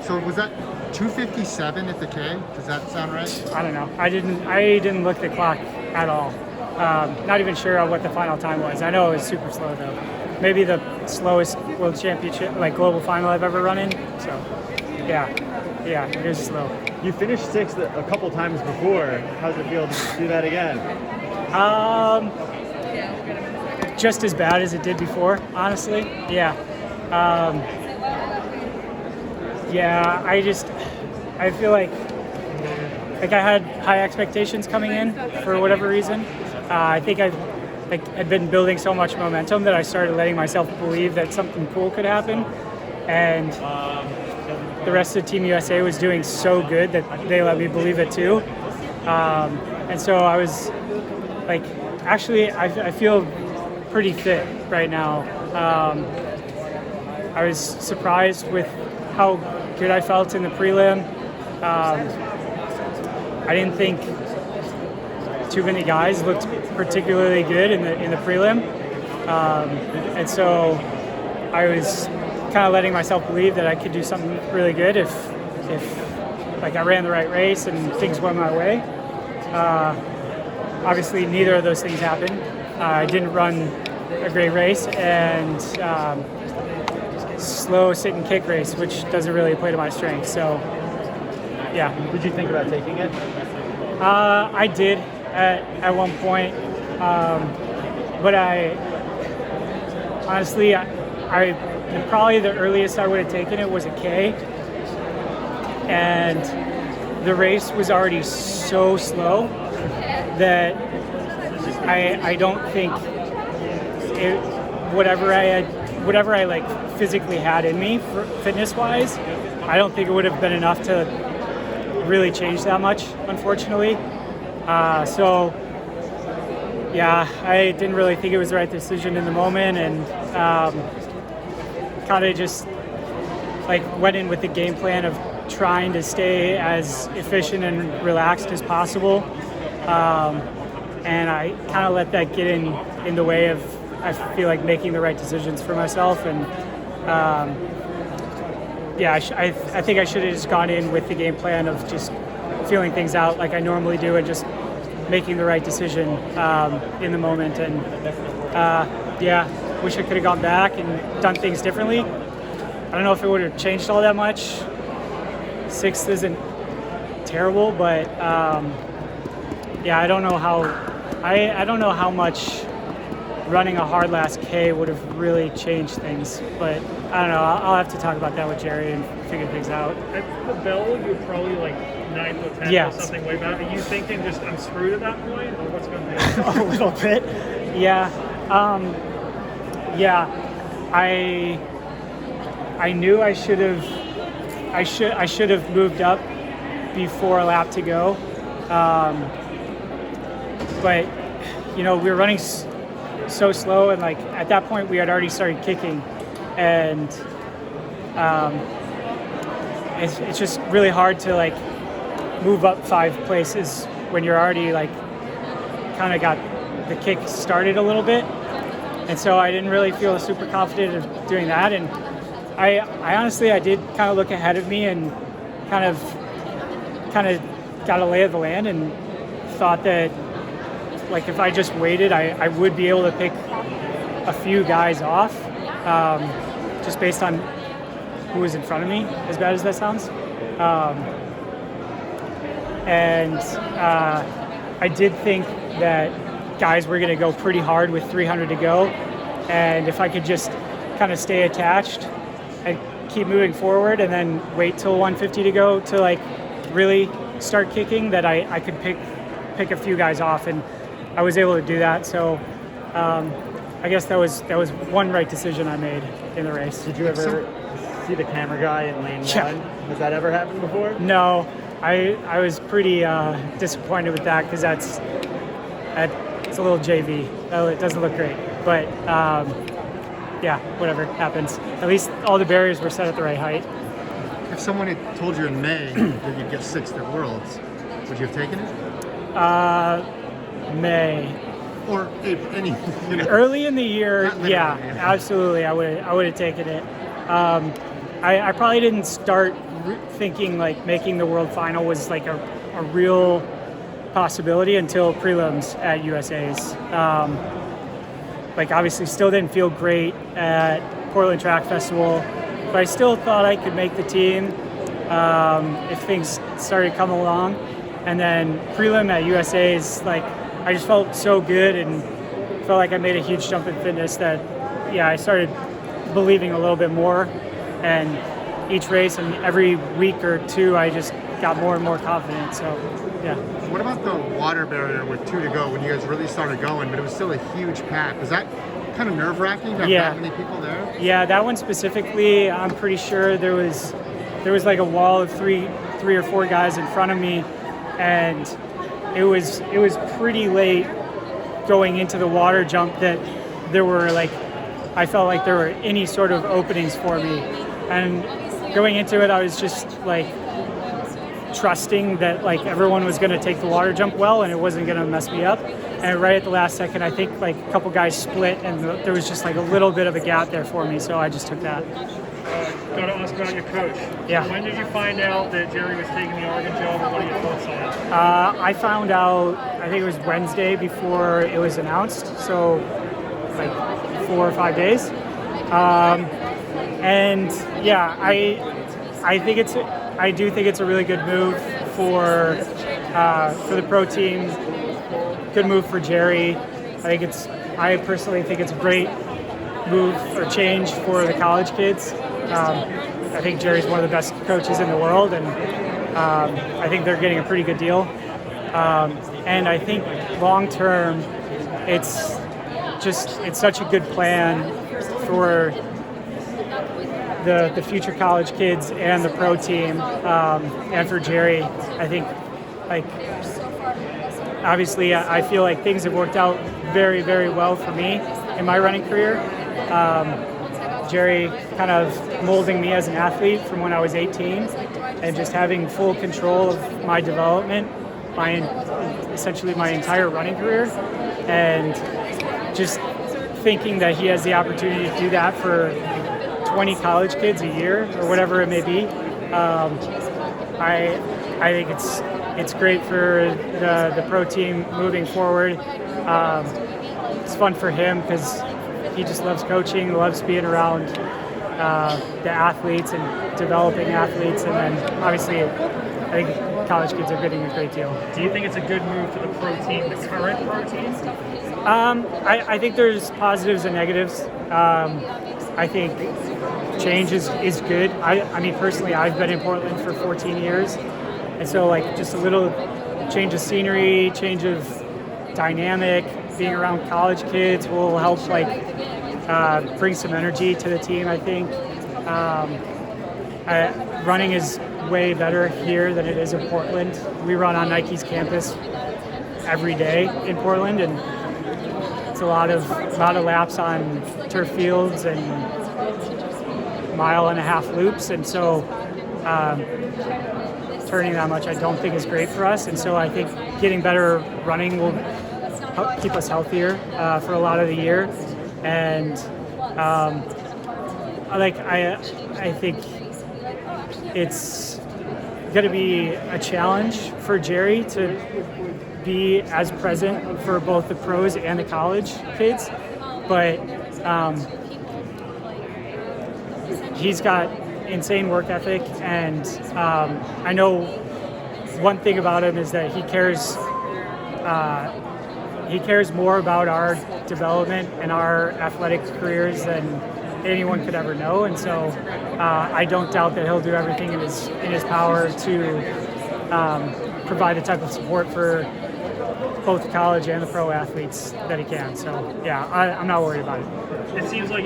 So was that 2:57 at the K? Does that sound right? I don't know. I didn't look at the clock at all. Not even sure what the final time was. I know it was super slow though. Maybe the slowest world championship, like global final I've ever run in. So, yeah, it was slow. You finished sixth a couple times before. How does it feel to do that again? Just as bad as it did before, honestly. Yeah. I feel like I had high expectations coming in for whatever reason. I think I had been building so much momentum that I started letting myself believe that something cool could happen, and the rest of Team USA was doing so good that they let me believe it too. And so I was like, actually, I feel pretty fit right now. I was surprised with how good I felt in the prelim. I didn't think too many guys looked particularly good in the prelim, and so I was kind of letting myself believe that I could do something really good if like I ran the right race and things went my way. Obviously, neither of those things happened. I didn't run a great race, and slow sit and kick race, which doesn't really play to my strengths. So, yeah. Did you think about taking it? I did at one point, but I honestly, I probably the earliest I would have taken it was a K, and the race was already so slow that I don't think whatever I like physically had in me fitness wise, I don't think it would have been enough to really change that much, unfortunately. So yeah, I didn't really think it was the right decision in the moment, and kind of just like went in with the game plan of trying to stay as efficient and relaxed as possible. And I kind of let that get in the way of, I feel like, making the right decisions for myself. And I think I should have just gone in with the game plan of just feeling things out like I normally do and just making the right decision in the moment. And wish I could have gone back and done things differently. I don't know if it would have changed all that much. Sixth isn't terrible, but I don't know how much running a hard last K would have really changed things, but I don't know. I'll have to talk about that with Jerry and figure things out. At the Bell, you're probably like 9th or 10th or something way back. Are you thinking just I'm screwed at that point, or what's going to be? A little bit, yeah. I knew I should have moved up before a lap to go, but we were running so slow, and like at that point we had already started kicking, and it's just really hard to like move up 5 places when you're already like kind of got the kick started a little bit. And so I didn't really feel super confident of doing that, and I honestly did kind of look ahead of me and kind of got a lay of the land and thought that like if I just waited, I would be able to pick a few guys off, just based on who was in front of me, as bad as that sounds. I did think that guys were going to go pretty hard with 300 to go, and if I could just kind of stay attached and keep moving forward and then wait till 150 to go to like really start kicking, that I could pick a few guys off, and I was able to do that. So I guess that was one right decision I made in the race. Did you ever see the camera guy in lane 1? Has that ever happened before? No, I was pretty disappointed with that, because it's a little JV. It doesn't look great, but whatever happens. At least all the barriers were set at the right height. If someone had told you in May that you'd get 6th at Worlds, would you have taken it? May. Or any, Early in the year, absolutely. I would have taken it. I probably didn't start thinking like making the world final was like a real possibility until prelims at USA's. Like obviously still didn't feel great at Portland Track Festival, but I still thought I could make the team if things started coming along. And then prelim at USA's, like I just felt so good and felt like I made a huge jump in fitness that, yeah, I started believing a little bit more. And each race and every week or two, I just got more and more confident. So, yeah. What about the water barrier with 2 to go when you guys really started going, but it was still a huge pack? Was that kind of nerve-wracking to have that many people there? Yeah, that one specifically, I'm pretty sure there was like a wall of three or four guys in front of me, and it was pretty late going into the water jump that there were like, I felt like there were any sort of openings for me. And going into it, I was just like trusting that like everyone was going to take the water jump well and it wasn't going to mess me up. And right at the last second, I think like a couple guys split and there was just like a little bit of a gap there for me, so I just took that. Got to ask about your coach. Yeah. When did you find out that Jerry was taking the Oregon job, and what are your thoughts on it? I found out, I think it was Wednesday before it was announced, so like 4 or 5 days. And yeah, I do think it's a really good move for the pro team. Good move for Jerry. I personally think it's a great move or change for the college kids. I think Jerry's one of the best coaches in the world, and I think they're getting a pretty good deal. And I think long term, it's such a good plan for the future college kids and the pro team, and for Jerry. I think, like, obviously I feel like things have worked out very, very well for me in my running career. Jerry kind of molding me as an athlete from when I was 18 and just having full control of my development, essentially my entire running career, and just thinking that he has the opportunity to do that for 20 college kids a year or whatever it may be. I think it's great for the pro team moving forward. It's fun for him because he just loves coaching, loves being around the athletes and developing athletes, and then obviously I think college kids are getting a great deal. Do you think it's a good move for the pro team, the current pro team? I think there's positives and negatives. I think change is good. I mean, personally, I've been in Portland for 14 years, and so like just a little change of scenery, change of dynamic, being around college kids will help like bring some energy to the team, I think. Running is way better here than it is in Portland. We run on Nike's campus every day in Portland, and it's a lot of laps on turf fields and 1.5 mile loops, and so turning that much I don't think is great for us, and so I think getting better running will help keep us healthier for a lot of the year. And I think it's going to be a challenge for Jerry to be as present for both the pros and the college kids, but he's got insane work ethic, and I know one thing about him is that he cares more about our development and our athletic careers than anyone could ever know, and so I don't doubt that he'll do everything in his power to provide the type of support for both the college and the pro athletes that he can. So yeah, I'm not worried about it. It seems like